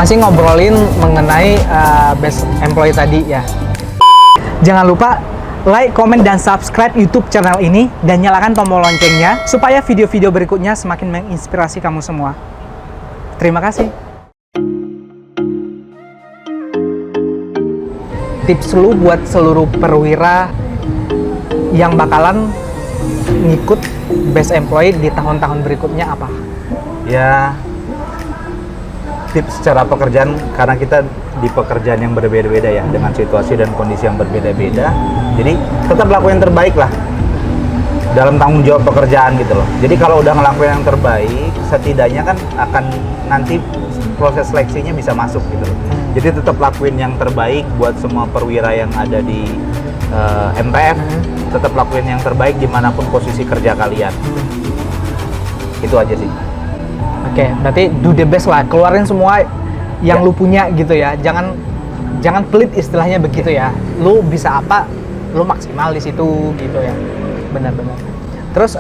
masih ngobrolin mengenai best employee tadi ya. Jangan lupa like, komen, dan subscribe YouTube channel ini dan nyalakan tombol loncengnya supaya video-video berikutnya semakin menginspirasi kamu semua. Terima kasih. Tips lu buat seluruh perwira yang bakalan ngikut best employee di tahun-tahun berikutnya apa? Ya, tips secara pekerjaan, karena kita di pekerjaan yang berbeda-beda ya, dengan situasi dan kondisi yang berbeda-beda, jadi tetap lakukan yang terbaik lah dalam tanggung jawab pekerjaan gitu loh. Jadi kalau udah ngelakuin yang terbaik, setidaknya kan akan nanti proses seleksinya bisa masuk gitu loh. Jadi tetap lakuin yang terbaik buat semua perwira yang ada di MTF. Tetap lakuin yang terbaik dimanapun posisi kerja kalian. Itu aja sih. Oke, berarti do the best lah, keluarin semua yang lu punya gitu ya. Jangan pelit istilahnya begitu ya. Lu bisa apa, lu maksimal di situ gitu ya. Benar-benar. Terus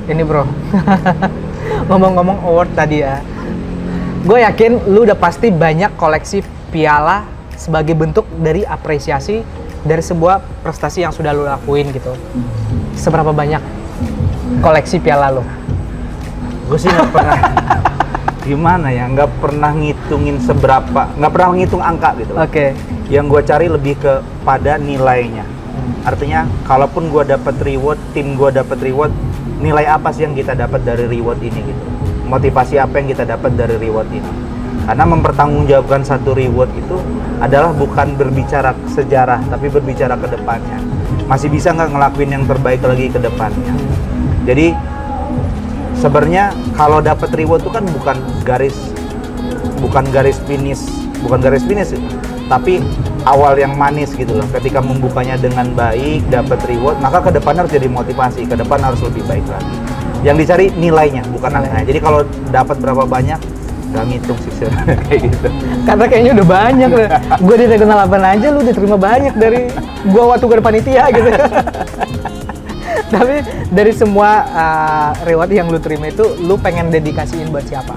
ini bro, ngomong-ngomong award tadi ya. Gue yakin lu udah pasti banyak koleksi piala sebagai bentuk dari apresiasi dari sebuah prestasi yang sudah lu lakuin gitu. Seberapa banyak koleksi piala lu? Gue sih nggak pernah gimana ya, nggak pernah ngitungin seberapa, nggak pernah ngitung angka gitu. Oke. Yang gue cari lebih kepada nilainya. Artinya kalaupun gue dapat reward, tim gue dapat reward, nilai apa sih yang kita dapat dari reward ini gitu. Motivasi apa yang kita dapat dari reward ini. Karena mempertanggungjawabkan satu reward itu adalah bukan berbicara sejarah, tapi berbicara ke depannya. Masih bisa nggak ngelakuin yang terbaik lagi ke depannya. Jadi sebenarnya kalau dapat reward itu kan bukan garis finish, tapi awal yang manis gitu loh. Ketika membukanya dengan baik, dapat reward, maka ke depan harus jadi motivasi, ke depan harus lebih baik lagi. Yang dicari nilainya, bukan angkanya. Jadi kalau dapat berapa banyak, gak ngitung sih kayak gitu. Karena kayaknya udah banyak loh. Gue di Regional 8 aja lu diterima banyak dari gua waktu gue panitia gitu. Tapi dari semua reward yang lu terima itu, lu pengen dedikasiin buat siapa?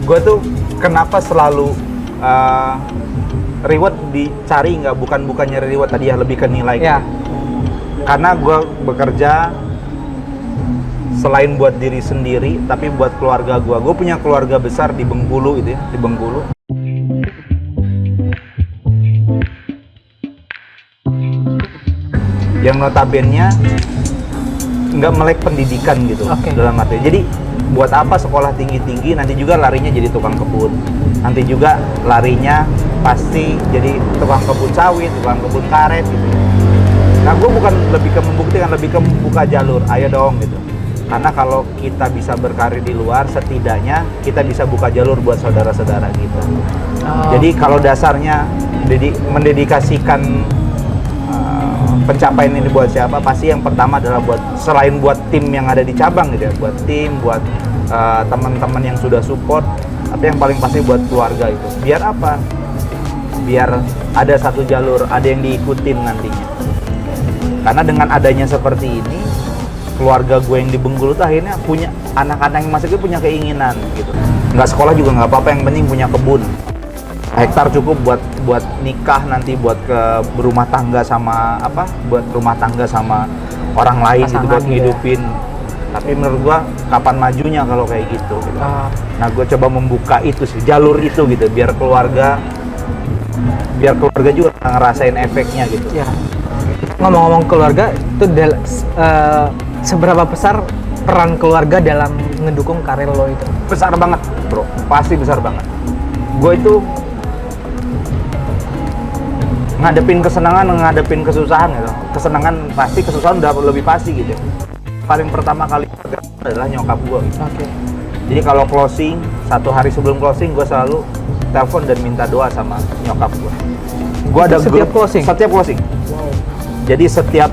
Gue tuh kenapa selalu reward dicari, bukannya reward tadi ya, lebih ke nilai Ya. gitu. Karena gue bekerja selain buat diri sendiri, tapi buat keluarga gue. Gue punya keluarga besar di Bengkulu itu ya, di Bengkulu. Yang notabene-nya nggak melek pendidikan gitu. Oke. Dalam arti. Jadi buat apa sekolah tinggi-tinggi, nanti juga larinya jadi tukang kebun. Nanti juga larinya pasti jadi tukang kebun sawit, tukang kebun karet gitu. Nah, gue bukan lebih ke membuktikan, lebih ke membuka jalur. Ayo dong gitu. Karena kalau kita bisa berkarir di luar, setidaknya kita bisa buka jalur buat saudara-saudara kita. Jadi kalau dasarnya mendedikasikan pencapaian ini buat siapa, pasti yang pertama adalah selain buat tim yang ada di cabang gitu ya, buat tim, buat teman-teman yang sudah support, tapi yang paling pasti buat keluarga itu. Biar apa? Biar ada satu jalur, ada yang diikutin nantinya. Karena dengan adanya seperti ini, keluarga gue yang di Bengkulu tuh akhirnya punya anak-anak yang masih punya keinginan gitu. Nggak sekolah juga nggak apa-apa, yang penting punya kebun. Hektar cukup buat nikah nanti, buat berumah tangga sama buat rumah tangga sama orang lain gitu, buat ngidupin. Tapi menurut gua kapan majunya kalau kayak gitu. Nah, gue coba membuka itu sih, jalur itu gitu, biar keluarga juga ngerasain efeknya gitu. Ya. Ngomong-ngomong keluarga, itu seberapa besar peran keluarga dalam ngedukung karir lo itu? Besar banget, bro. Pasti besar banget. Gue itu ngadepin kesenangan, ngadepin kesusahan gitu. Kesenangan pasti, kesusahan udah lebih pasti gitu. Paling pertama kali adalah nyokap gue gitu. Oke. Jadi kalau closing, 1 hari sebelum closing, gue selalu telepon dan minta doa sama nyokap gue. Gue ada setiap grup, closing? Setiap closing. Wow. Jadi setiap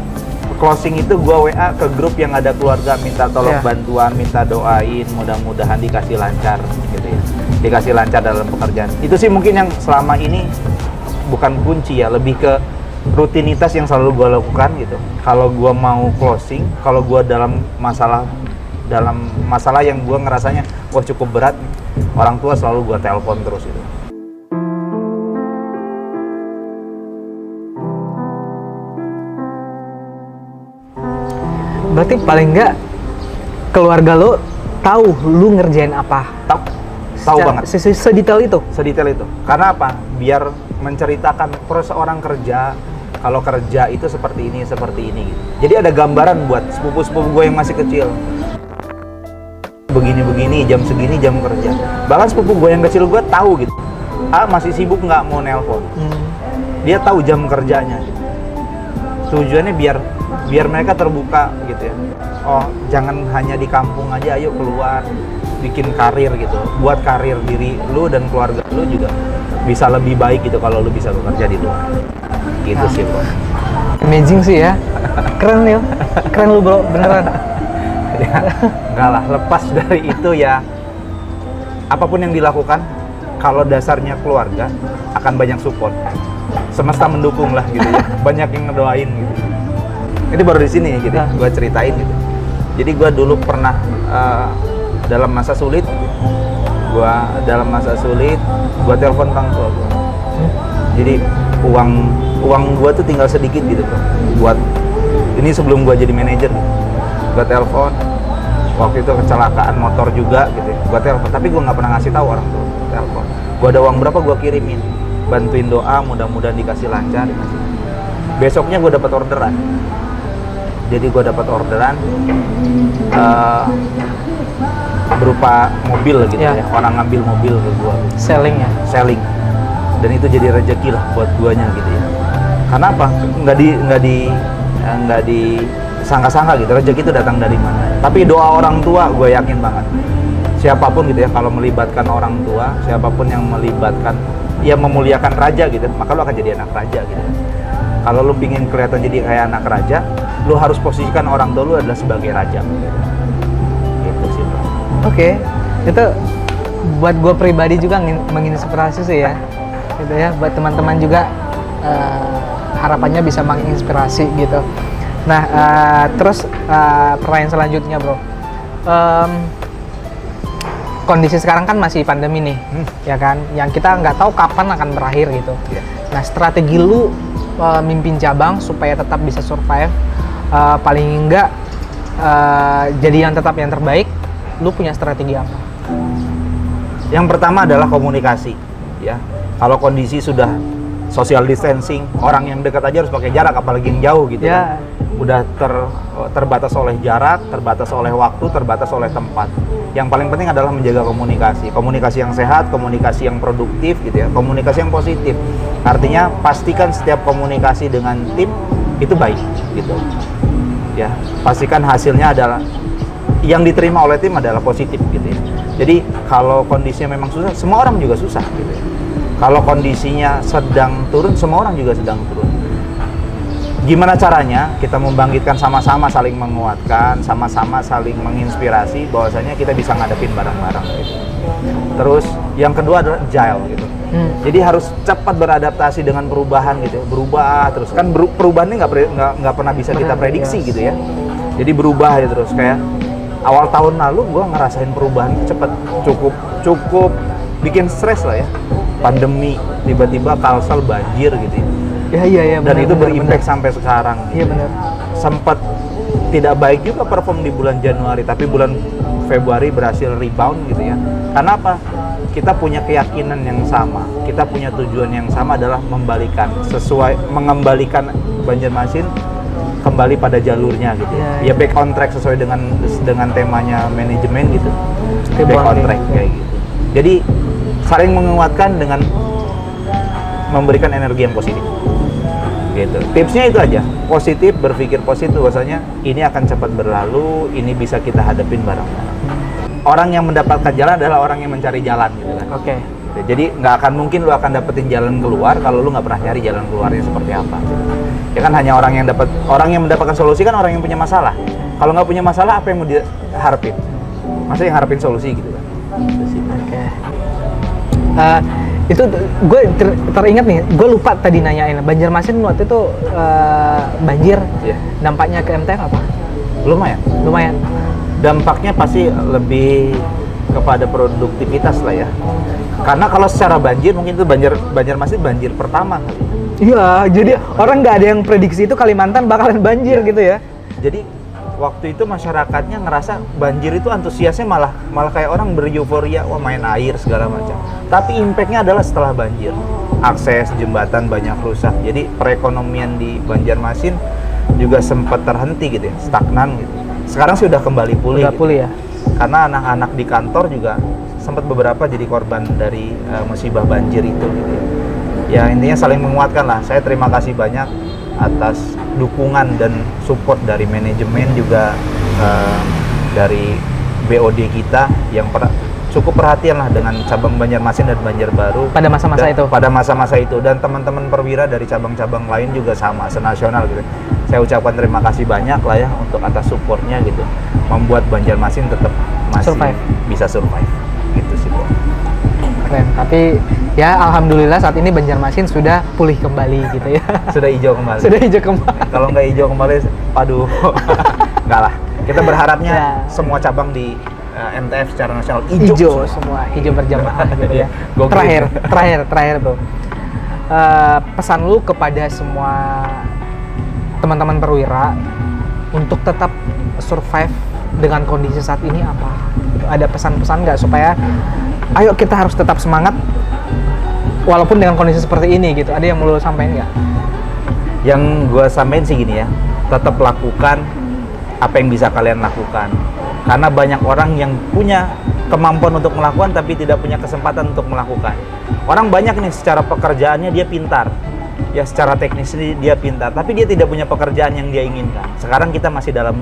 closing itu gue WA ke grup yang ada keluarga, minta tolong bantuan, minta doain, mudah-mudahan dikasih lancar gitu ya. Dikasih lancar dalam pekerjaan. Itu sih mungkin yang selama ini bukan kunci ya, lebih ke rutinitas yang selalu gue lakukan gitu. Kalau gue mau closing, kalau gue dalam masalah yang gue ngerasanya wah cukup berat, Orang tua selalu gue telepon terus itu. Berarti paling enggak keluarga lo tahu lu ngerjain apa. Tahu banget. Sedetail itu. Sedetail itu. Karena apa? Biar menceritakan proses orang kerja. Kalau kerja itu seperti ini gitu. Jadi ada gambaran buat sepupu-sepupu gue yang masih kecil. Begini-begini, jam segini jam kerja. Bahkan sepupu gue yang kecil gue tahu gitu. Masih sibuk nggak mau nelpon. Dia tahu jam kerjanya. Gitu. Tujuannya biar mereka terbuka gitu ya. Oh, jangan hanya di kampung aja, ayo keluar, bikin karir gitu. Buat karir diri lu dan keluarga lu juga bisa lebih baik gitu kalau lu bisa bekerja di luar. Gitu sih, bro. Amazing sih ya. Keren ya. Keren lu, bro, beneran. Ya, enggak lah, lepas dari itu ya, apapun yang dilakukan, kalau dasarnya keluarga, akan banyak support. Semesta mendukung lah gitu ya, banyak yang ngedoain gitu. Ini baru di sini gitu, gue ceritain gitu. Jadi gue dulu pernah dalam masa sulit, gue telepon orang tua gue. Jadi uang gue tuh tinggal sedikit gitu bro. Buat ini sebelum gue jadi manajer, gitu. Gue telepon. Waktu itu kecelakaan motor juga gitu. Gue telepon, tapi gue nggak pernah ngasih tahu orang tuh. Telepon. Gue ada uang berapa gue kirimin. Bantuin doa, mudah-mudahan dikasih lancar. Besoknya gue dapat orderan. Jadi gue dapat orderan berupa mobil gitu ya. Orang ngambil mobil ke gue. Selling. Dan itu jadi rezeki lah buat guanya gitu ya. Karena apa? Nggak disangka-sangka gitu. Rezeki itu datang dari mana? Tapi doa orang tua gue yakin banget. Siapapun gitu ya, kalau melibatkan orang tua, siapapun yang melibatkan, ya memuliakan raja gitu, maka lo akan jadi anak raja gitu. Kalau lo pingin kelihatan jadi kayak anak raja, lo harus posisikan orang tua lo adalah sebagai raja. Gitu sih bro. Oke, itu buat gue pribadi juga menginspirasi sih ya. Gitu ya, buat teman-teman juga harapannya bisa menginspirasi gitu. Nah, terus pertanyaan selanjutnya bro, kondisi sekarang kan masih pandemi nih, ya kan, yang kita nggak tahu kapan akan berakhir gitu. Nah, strategi lu mimpin cabang supaya tetap bisa survive, paling enggak jadi yang tetap yang terbaik, lu punya strategi apa? Yang pertama adalah komunikasi, ya. Kalau kondisi sudah social distancing, orang yang dekat aja harus pakai jarak, apalagi yang jauh gitu kan. Udah terbatas oleh jarak, terbatas oleh waktu, terbatas oleh tempat. Yang paling penting adalah menjaga komunikasi yang sehat, komunikasi yang produktif gitu ya, komunikasi yang positif. Artinya pastikan setiap komunikasi dengan tim itu baik gitu. Ya, pastikan hasilnya adalah yang diterima oleh tim adalah positif gitu ya. Jadi kalau kondisinya memang susah, semua orang juga susah gitu ya. Kalau kondisinya sedang turun, semua orang juga sedang turun. Gimana caranya kita membangkitkan, sama-sama saling menguatkan, sama-sama saling menginspirasi bahwasanya kita bisa ngadepin bareng-bareng gitu. Terus yang kedua adalah agile gitu. Jadi harus cepat beradaptasi dengan perubahan gitu ya. Berubah terus. Kan perubahan ini nggak pernah bisa kita prediksi gitu ya. Jadi berubah ya terus. Kayak awal tahun lalu gue ngerasain perubahan cepet, cukup bikin stres lah ya. Pandemi, tiba-tiba Kalsel banjir gitu ya. Iya, dan itu berimpact sampai sekarang. Iya benar. Sempat tidak baik juga perform di bulan Januari, tapi bulan Februari berhasil rebound gitu ya. Karena apa? Kita punya keyakinan yang sama, kita punya tujuan yang sama adalah mengembalikan Banjarmasin kembali pada jalurnya gitu. Ya back on track sesuai dengan temanya manajemen gitu. Back on track kayak gitu. Jadi saling menguatkan dengan memberikan energi yang positif. Gitu. Tipsnya itu aja, positif, berpikir positif bahwasanya ini akan cepat berlalu, ini bisa kita hadapin bareng-bareng. Orang yang mendapatkan jalan adalah orang yang mencari jalan gitu kan. Oke. Jadi nggak akan mungkin lu akan dapetin jalan keluar kalau lu nggak pernah nyari jalan keluarnya seperti apa. Ya kan hanya orang yang mendapatkan solusi kan orang yang punya masalah. Kalau nggak punya masalah apa yang mau diharapin? Masa yang harapin solusi gitu kan. Oke. Itu gue teringat nih, gue lupa tadi nanyain Banjarmasin waktu itu banjir, dampaknya ke MTF apa? Lumayan. Dampaknya Pasti lebih kepada produktivitas lah ya. Karena kalau secara banjir mungkin itu Banjarmasin banjir pertama kali. Iya, jadi orang nggak ada yang prediksi itu Kalimantan bakalan banjir gitu ya. Jadi waktu itu masyarakatnya ngerasa banjir itu antusiasnya malah kayak orang beryuforia, wah main air segala macam. Tapi impactnya adalah setelah banjir, akses jembatan banyak rusak. Jadi perekonomian di Banjarmasin juga sempat terhenti gitu ya, stagnan gitu. Sekarang sih udah kembali pulih. Udah pulih ya. Karena anak-anak di kantor juga sempat beberapa jadi korban dari musibah banjir itu gitu ya. Ya intinya saling menguatkan lah. Saya terima kasih banyak atas dukungan dan support dari manajemen juga dari BOD kita yang cukup perhatian lah dengan cabang Banjarmasin dan Banjarbaru Pada masa-masa itu. Pada masa-masa itu, dan teman-teman perwira dari cabang-cabang lain juga sama, senasional gitu. Saya ucapkan terima kasih banyak lah ya untuk atas supportnya gitu, membuat Banjarmasin tetap masih bisa survive gitu sih Bro. Keren. Tapi ya alhamdulillah saat ini Banjarmasin sudah pulih kembali gitu ya. Sudah hijau kembali. Sudah hijau kembali. Kalau nggak hijau kembali, aduh, nggak lah. Kita berharapnya Ya. semua cabang di MTF secara nasional hijau semua, hijau berjamaah gitu ya. Gokil. Terakhir Bro. Pesan lu kepada semua teman-teman perwira untuk tetap survive dengan kondisi saat ini apa? Ada pesan-pesan nggak supaya ayo kita harus tetap semangat walaupun dengan kondisi seperti ini gitu. Ada yang mau lu sampaikan nggak? Yang gue sampaikan sih gini ya, tetap lakukan apa yang bisa kalian lakukan. Karena banyak orang yang punya kemampuan untuk melakukan tapi tidak punya kesempatan untuk melakukan. Orang banyak nih secara pekerjaannya dia pintar, ya secara teknis dia pintar, tapi dia tidak punya pekerjaan yang dia inginkan. Sekarang kita masih dalam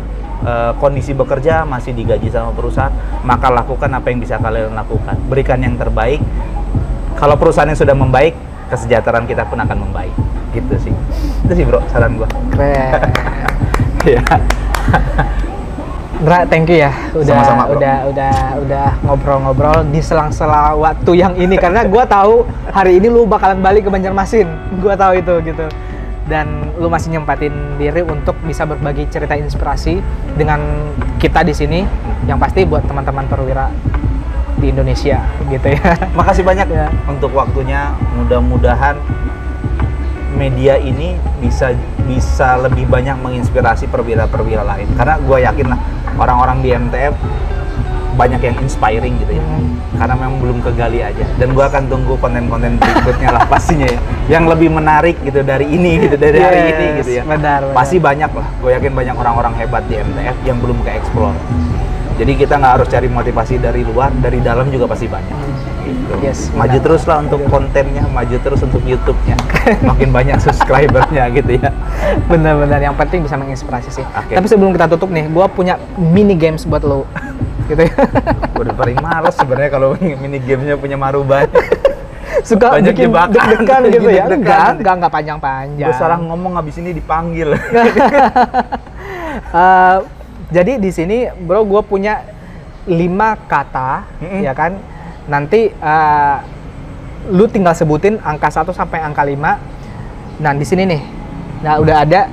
kondisi bekerja, masih digaji sama perusahaan, maka lakukan apa yang bisa kalian lakukan. Berikan yang terbaik. Kalau perusahaannya sudah membaik, kesejahteraan kita pun akan membaik. Gitu sih. Itu sih Bro, saran gua. Keren. Ya. Dra, thank you ya Sama-sama, Bro. udah ngobrol-ngobrol di selang-sela waktu yang ini karena gua tahu hari ini lu bakalan balik ke Banjarmasin. Gua tahu itu gitu. Dan lu masih nyempatin diri untuk bisa berbagi cerita inspirasi dengan kita di sini, yang pasti buat teman-teman perwira di Indonesia gitu ya. Makasih banyak Ya. untuk waktunya. Mudah-mudahan media ini bisa lebih banyak menginspirasi perwira-perwira lain. Karena gue yakin lah orang-orang di MTF banyak yang inspiring gitu ya. Karena memang belum kegali aja. Dan gue akan tunggu konten-konten berikutnya lah pastinya ya. Yang lebih menarik gitu dari ini gitu, dari hari ini gitu ya. Benar. Pasti banyak lah. Gue yakin banyak orang-orang hebat di MTF yang belum ke-explore. Jadi kita nggak harus cari motivasi dari luar, dari dalam juga pasti banyak. Gitu. Yes, Maju benar. terus lah untuk kontennya, maju terus untuk YouTube-nya. Makin banyak subscribernya gitu ya. Benar-benar yang penting bisa menginspirasi sih. Oke. Tapi sebelum kita tutup nih, gua punya mini games buat lo. Gitu ya. Gue udah paling males sebenarnya kalau mini gamenya punya Maruban. Suka Banyak bikin jebakan. deg-degan gitu ya. Deg-degan. Enggak panjang-panjang. Gue salah ngomong habis ini dipanggil. Jadi di sini bro, gue punya 5 kata, ya kan. Nanti lu tinggal sebutin angka 1 sampai angka 5. Nah di sini nih, nah udah ada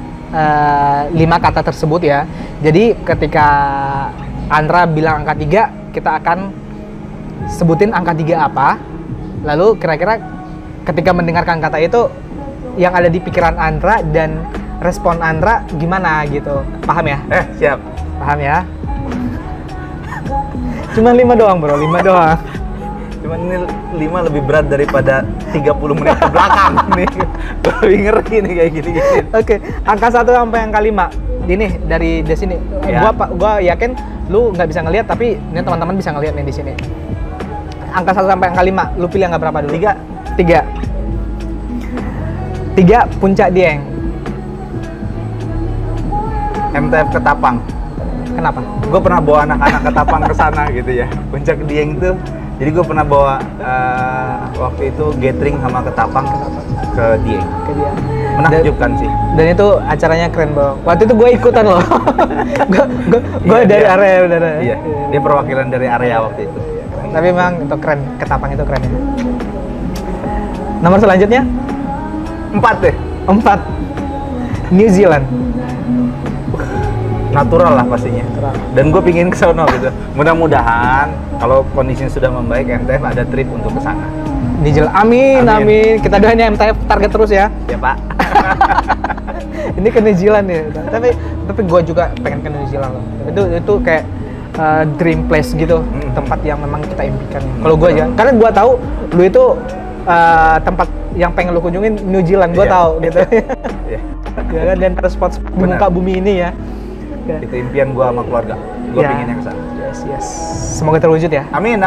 5 kata tersebut ya. Jadi ketika Andra bilang angka 3, kita akan sebutin angka 3 apa. Lalu kira-kira ketika mendengarkan kata itu, yang ada di pikiran Andra dan respon Andra gimana gitu. Paham ya? Siap. Paham ya? Cuman 5 doang bro, 5 doang. Cuman ini 5 lebih berat daripada 30 menit ke belakang nih. Gue lebih ngeri nih kayak gini-gini. Oke, angka 1 sampai angka 5. Ini dari sini. Ya. Gua yakin lu nggak bisa ngelihat, tapi ini teman-teman bisa ngelihat nih di sini. Angka 1 sampai angka 5, lu pilih angka berapa dulu? 3. 3 Puncak Dieng. MTF Ketapang. Kenapa? Gue pernah bawa anak-anak Ketapang ke sana gitu ya. Puncak Dieng itu, jadi gue pernah bawa waktu itu gathering sama Ketapang ke Dieng. Ke dia. Menakjubkan sih. Dan itu acaranya keren bro. Waktu itu gue ikutan loh. gue Iya, dari iya. area udah. Iya, dia perwakilan dari area waktu itu. Tapi memang itu keren, Ketapang itu keren ya. Nomor selanjutnya 4 deh. 4 New Zealand. natural lah pastinya. Natural. Dan gue pingin ke sono gitu. Mudah-mudahan kalau kondisinya sudah membaik, MTF ada trip untuk ke sana. Amin, Amin. amin. Kita doain ya MTF target terus ya. Ya Pak. Ini ke New Zealand ya. Tapi gue juga pengen ke New Zealand loh. Itu kayak dream place gitu, tempat yang memang kita impikan. Kalau gue aja, karena gue tahu lu itu tempat yang pengen lu kunjungin New Zealand, gue Iya. tahu gitu. Ya. Ya kan, dan ada spot di Benar. muka bumi ini ya. Ya. Itu impian gue sama keluarga. Gue Ya. pinginnya ke sana. Yes. Semoga terwujud ya. Amin.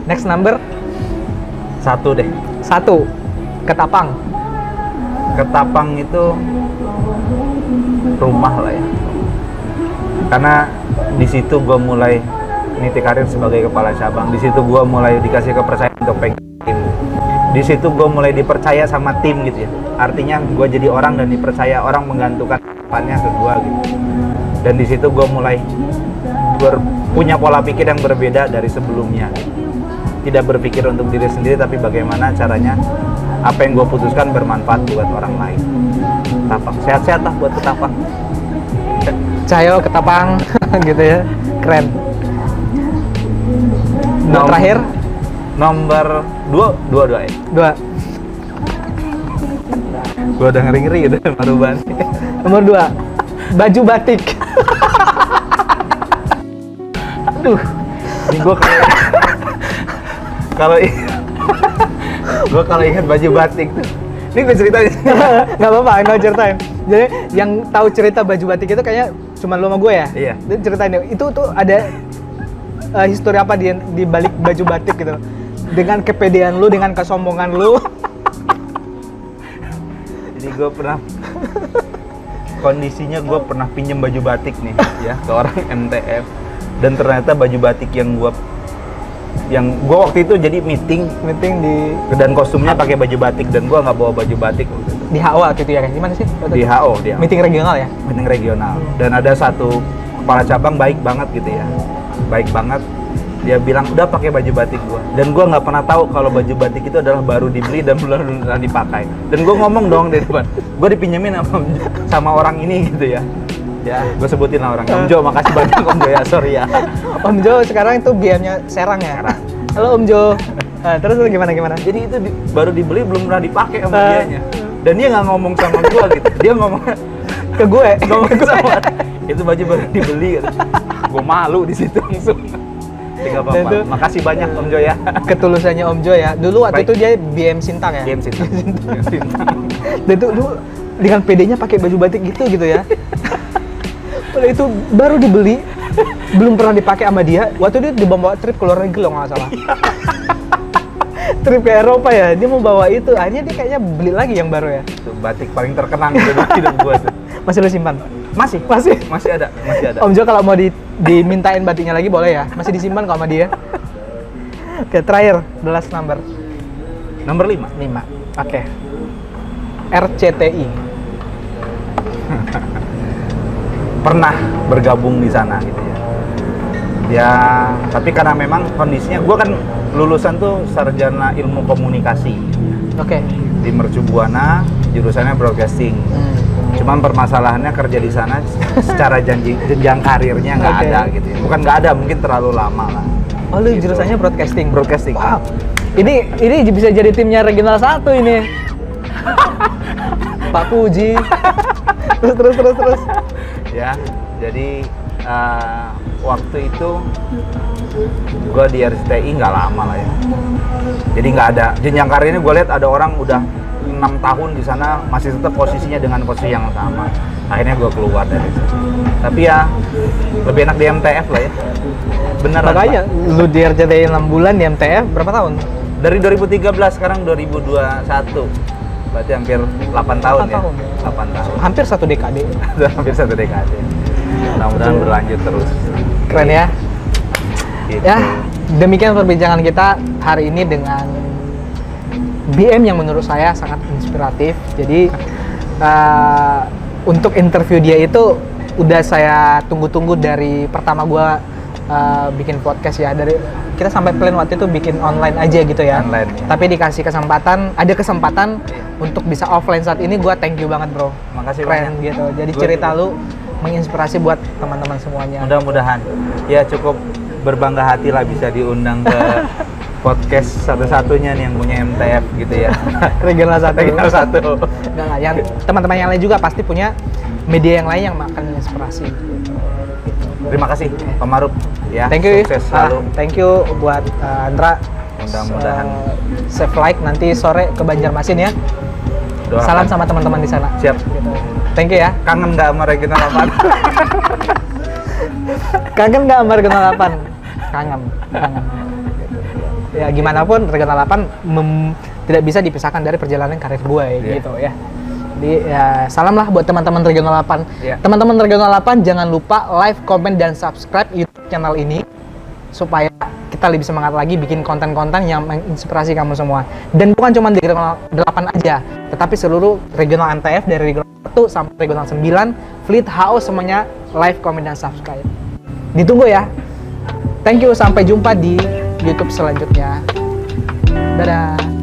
Next number 1 deh. 1, Ketapang. Ketapang itu rumah lah ya. Karena di situ gue mulai niti karir sebagai kepala cabang. Di situ gue mulai dikasih kepercayaan untuk pegang tim. Di situ gue mulai dipercaya sama tim gitu ya. Artinya gue jadi orang dan dipercaya orang menggantungkan harapannya ke gue gitu. Dan di situ gue mulai punya pola pikir yang berbeda dari sebelumnya. Tidak berpikir untuk diri sendiri, tapi bagaimana caranya apa yang gue putuskan bermanfaat buat orang lain. Ketapang, sehat-sehat lah buat Ketapang. Cahyo Ketapang gitu ya. Keren. Dan terakhir Nomor 2 ya. 2. Gue udah ngeri-ngeri udah baru banget. Nomor 2, baju batik. Aduh, ini gue kalau gue kalau ingat baju batik tuh, ini gue ceritain. Nggak apa-apa, nggak ceritain. Jadi yang tahu cerita baju batik itu kayaknya cuma lo sama gue ya. Iya. Jadi ceritain deh. Itu tuh ada histori apa di balik baju batik gitu? Dengan kepedean lu, dengan kesombongan lu. Jadi gue pernah kondisinya gue pernah pinjem baju batik nih ya ke orang MTF, dan ternyata baju batik yang gue waktu itu jadi meeting di dan kostumnya pakai baju batik dan gue nggak bawa baju batik waktu itu. HO waktu itu ya kan? Gimana sih? Di HO dia. Meeting regional ya? Meeting regional. Dan ada satu kepala cabang baik banget gitu ya. Baik banget. Dia bilang udah pakai baju batik gua. Dan gua nggak pernah tahu kalau baju batik itu adalah baru dibeli dan belum pernah dipakai. Dan gua ngomong dong di depan. Gua dipinjemin sama orang ini gitu ya. Ya, gue sebutin lah orangnya. Om Jo, makasih banyak Om Jo ya, sorry ya. Om Jo sekarang itu BM-nya Serang ya? Serang. Halo Om Jo. Terus gimana? Jadi itu baru dibeli belum pernah dipakai sama dianya. Dan dia nggak ngomong sama gua gitu. Dia ngomong Ke gue? ngomong sama itu baju baru dibeli gitu. Gue malu di situ langsung. Tidak Dan apa-apa. itu- Makasih banyak Om Jo ya. Ketulusannya Om Jo ya. Dulu waktu Baik. itu dia BM Sintang ya? Game Sintang. Dan itu dulu dengan PD-nya pakai baju batik gitu ya. Padahal itu baru dibeli, belum pernah dipakai sama dia. Waktu dia dibawa trip ke luar negeri loh nggak salah. Trip ke Eropa ya, dia mau bawa itu. Akhirnya dia kayaknya beli lagi yang baru ya. Itu batik paling terkenang di hidup gua tuh. Masih lo simpan? Masih Masih. ada. Om Jo kalau mau dimintain batiknya lagi boleh ya? Masih disimpan kok sama dia. Oke, terakhir, the last number. Nomor 5. 5. Oke. RCTI. Pernah bergabung di sana gitu ya. Ya, tapi karena memang kondisinya gua kan lulusan tuh sarjana ilmu komunikasi Oke. di Mercu Buana, jurusannya broadcasting. Cuman permasalahannya kerja di sana secara jenjang karirnya nggak Oke. ada gitu ya. Bukan nggak ada, mungkin terlalu lama lah. Oh, lu Gitu. jurusannya broadcasting. Broadcasting. Wow. Ini bisa jadi timnya regional 1 ini. Pak Puji. Terus. Ya, jadi waktu itu gue di RCTI nggak lama lah ya. Jadi nggak ada jenjang karirnya. Gue lihat ada orang udah 6 tahun di sana masih tetap posisinya dengan posisi yang sama. Akhirnya gue keluar dari situ. Tapi ya lebih enak di MTF lah ya. Beneran. Makanya Pak. lu di RCTI 6 bulan di MTF berapa tahun? Dari 2013 sekarang 2021. Berarti hampir 8 tahun 8 ya. tahun. 8 tahun. Hampir 1 dekade. Hampir 1 dekade. Mudah-mudahan berlanjut terus. Keren ya. Gitu. Ya, demikian perbincangan kita hari ini dengan BM yang menurut saya sangat inspiratif. Jadi untuk interview dia itu udah saya tunggu-tunggu dari pertama gua bikin podcast ya. Dari kita sampai plan waktu itu bikin online aja gitu ya. Online, ya. Tapi dikasih kesempatan, ada kesempatan Iya. untuk bisa offline saat ini, gua thank you banget bro. Makasih Keren banyak. gitu. Jadi Gua cerita juga. lu menginspirasi buat teman-teman semuanya. Mudah-mudahan ya cukup berbangga hati lah bisa diundang ke podcast satu-satunya nih yang punya MTF gitu ya. Regional 1. Regional 1. Enggak lah, yang teman-teman yang lain juga pasti punya media yang lain yang akan menginspirasi. Terima kasih Pak Maruf ya. Thank you. Sukses selalu. Thank you buat Andra. Mudah-mudahan. Save like nanti sore ke Banjarmasin ya. Doakan. Salam sama teman-teman di sana. Siap. Gitu. Thank you ya. Kangen nggak sama Regional 8? Kangen nggak sama Regional 8? Kangen. Ya gimana pun Regional 8 tidak bisa dipisahkan dari perjalanan karir gue gitu ya. Jadi ya salam lah buat teman-teman Regional 8. Yeah. Teman-teman Regional 8 jangan lupa like, comment, dan subscribe YouTube channel ini supaya kita lebih semangat lagi bikin konten-konten yang menginspirasi kamu semua. Dan bukan cuma di Regional 8 aja, tetapi seluruh Regional MTF dari Regional 1 sampai Regional 9, Fleet, HO semuanya like, comment, dan subscribe. Ditunggu ya. Thank you, sampai jumpa di YouTube selanjutnya. Dadah.